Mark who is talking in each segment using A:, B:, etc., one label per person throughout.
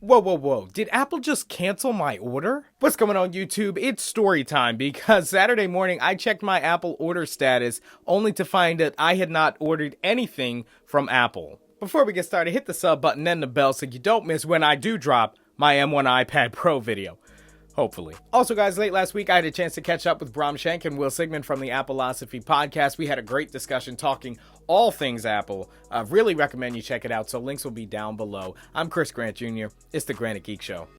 A: Whoa, whoa, whoa. Did Apple just cancel my order? What's going on, YouTube? It's story time because Saturday morning I checked my Apple order status only to find that I had not ordered anything from Apple. Before we get started, hit the sub button and the bell so you don't miss when I do drop my M1 iPad Pro video. Hopefully. Also, guys, late last week, I had a chance to catch up with Bram Schenk and Will Sigmund from the Appleosophy podcast. We had a great discussion talking all things Apple. I really recommend you check it out, so links will be down below. I'm Chris Grant Jr. It's the Granite Geek Show.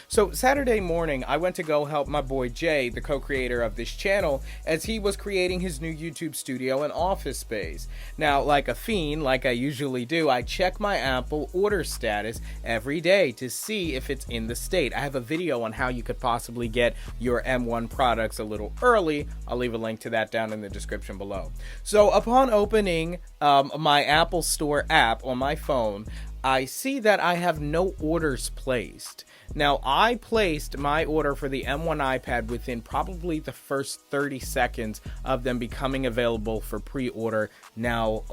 A: So Saturday morning, I went to go help my boy Jay, the co-creator of this channel, as he was creating his new YouTube studio and office space. Now, like a fiend, like I usually do, I check my Apple order status every day to see if it's in the state. I have a video on how you could possibly get your M1 products a little early. I'll leave a link to that down in the description below. So upon opening my Apple Store app on my phone, I see that I have no orders placed. Now, I placed my order for the M1 iPad within probably the first 30 seconds of them becoming available for pre-order. Now,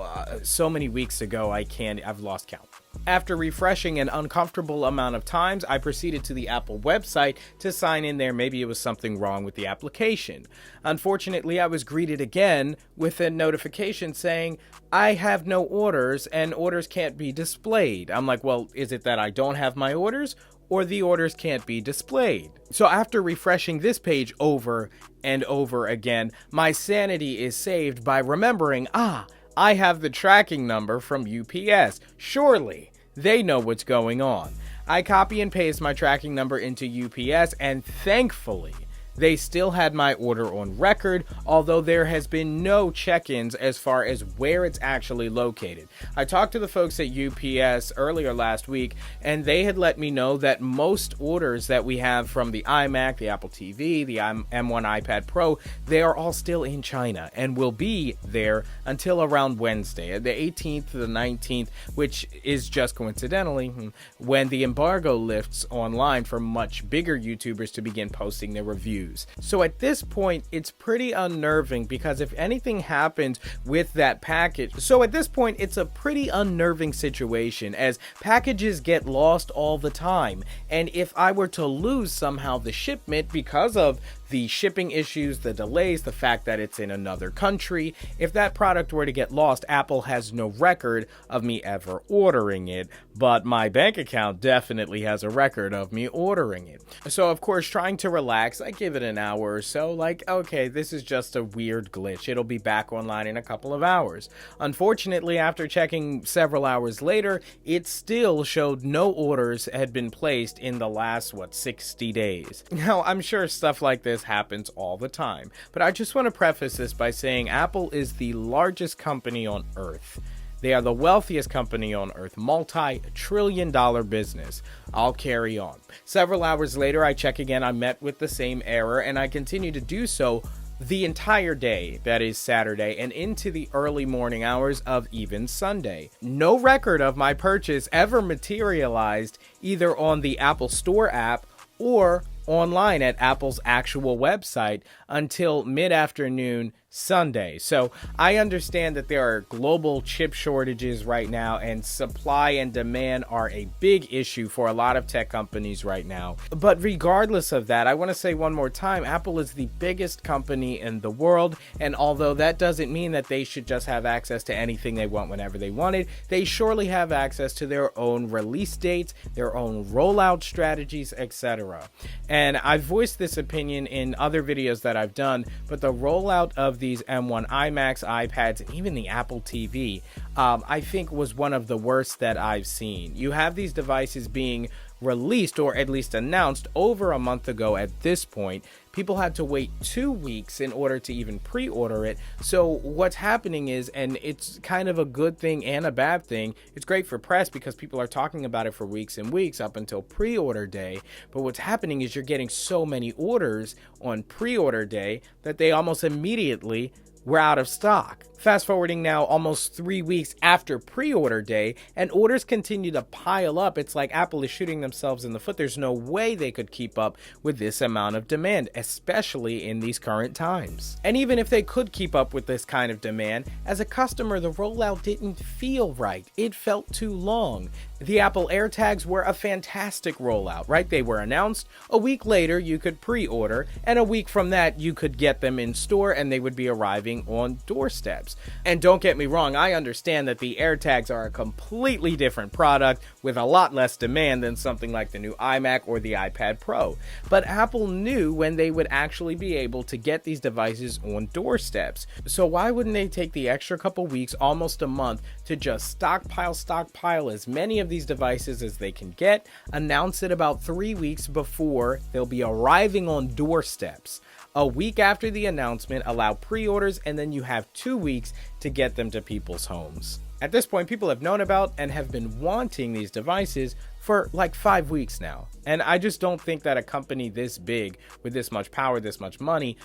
A: so many weeks ago, I've lost count. After refreshing an uncomfortable amount of times, I proceeded to the Apple website to sign in there. Maybe it was something wrong with the application. Unfortunately, I was greeted again with a notification saying, I have no orders and orders can't be displayed. I'm like, well, is it that I don't have my orders, or the orders can't be displayed? So after refreshing this page over and over again, my sanity is saved by remembering, I have the tracking number from UPS. Surely they know what's going on. I copy and paste my tracking number into UPS, and thankfully, they still had my order on record, although there has been no check-ins as far as where it's actually located. I talked to the folks at UPS earlier last week, and they had let me know that most orders that we have from the iMac, the Apple TV, the M1 iPad Pro, they are all still in China and will be there until around Wednesday, the 18th to the 19th, which is just coincidentally when the embargo lifts online for much bigger YouTubers to begin posting their reviews. So at this point, it's pretty unnerving because if anything happens with that package, it's a pretty unnerving situation as packages get lost all the time. And if I were to lose somehow the shipment because of the shipping issues, the delays, the fact that it's in another country, if that product were to get lost, Apple has no record of me ever ordering it, but my bank account definitely has a record of me ordering it. So of course, trying to relax, I give it an hour or so, like, okay, this is just a weird glitch. It'll be back online in a couple of hours. Unfortunately, after checking several hours later, it still showed no orders had been placed in the last, 60 days. Now, I'm sure stuff like this happens all the time, but I just want to preface this by saying Apple is the largest company on earth. They are the wealthiest company on earth, multi-trillion-dollar business. I'll carry on. Several hours later, I check again. I met with the same error, and I continue to do so the entire day, that is Saturday, and into the early morning hours of even Sunday. No record of my purchase ever materialized either on the Apple Store app or online at Apple's actual website until mid-afternoon Sunday. So I understand that there are global chip shortages right now, and supply and demand are a big issue for a lot of tech companies right now. But regardless of that, I want to say one more time, Apple is the biggest company in the world, and although that doesn't mean that they should just have access to anything they want whenever they want it, they surely have access to their own release dates, their own rollout strategies, etc. And I've voiced this opinion in other videos that I've done, but the rollout of these M1 iMacs, iPads, and even the Apple TV, I think was one of the worst that I've seen. You have these devices being released, or at least announced, over a month ago at this point. People had to wait 2 weeks in order to even pre-order it. So what's happening is, and it's kind of a good thing and a bad thing, it's great for press because people are talking about it for weeks and weeks up until pre-order day. But what's happening is you're getting so many orders on pre-order day that they almost immediately were out of stock. Fast forwarding now almost 3 weeks after pre-order day, and orders continue to pile up. It's like Apple is shooting themselves in the foot. There's no way they could keep up with this amount of demand. especially in these current times. And even if they could keep up with this kind of demand, as a customer, the rollout didn't feel right. It felt too long. The Apple AirTags were a fantastic rollout, right? They were announced. A week later, you could pre-order, and a week from that, you could get them in store and they would be arriving on doorsteps. And don't get me wrong, I understand that the AirTags are a completely different product with a lot less demand than something like the new iMac or the iPad Pro. But Apple knew when they would actually be able to get these devices on doorsteps. So why wouldn't they take the extra couple weeks, almost a month, to just stockpile as many of these devices as they can get, announce it about 3 weeks before they'll be arriving on doorsteps. A week after the announcement, allow pre-orders, and then you have 2 weeks to get them to people's homes. At this point, people have known about and have been wanting these devices for like 5 weeks now. And I just don't think that a company this big, with this much power, this much money,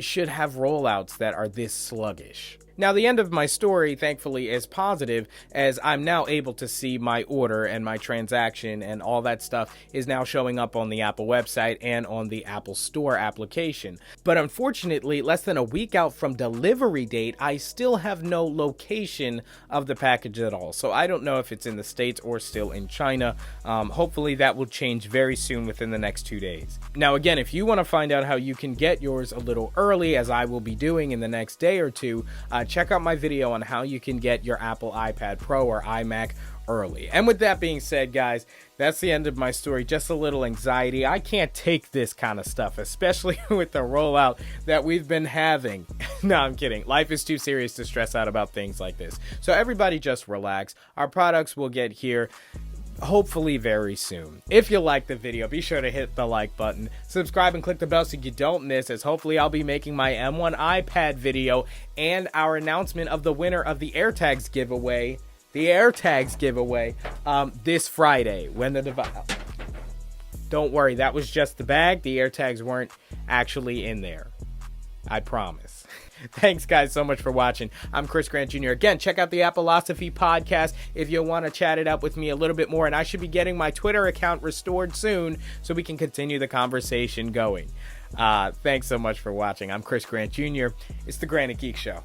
A: should have rollouts that are this sluggish. Now, the end of my story, thankfully, is positive, as I'm now able to see my order and my transaction and all that stuff is now showing up on the Apple website and on the Apple Store application. But unfortunately, less than a week out from delivery date, I still have no location of the package at all. So I don't know if it's in the States or still in China. Hopefully that will change very soon within the next 2 days. Now, again, if you want to find out how you can get yours a little early, as I will be doing in the next day or two, check out my video on how you can get your Apple iPad Pro or iMac early. And with that being said, guys, that's the end of my story. Just a little anxiety. I can't take this kind of stuff, especially with the rollout that we've been having. No, I'm kidding. Life is too serious to stress out about things like this. So everybody just relax. Our products will get here hopefully very soon. If you like the video, be sure to hit the like button, subscribe, and click the bell so you don't miss, as hopefully I'll be making my M1 iPad video and our announcement of the winner of the AirTags giveaway, this Friday when the device... Don't worry, that was just the bag. The AirTags weren't actually in there. I promise. Thanks, guys, so much for watching. I'm Chris Grant Jr. Again, check out the Appleosophy podcast if you want to chat it up with me a little bit more. And I should be getting my Twitter account restored soon so we can continue the conversation going. Thanks so much for watching. I'm Chris Grant Jr. It's the Grant and Geek Show.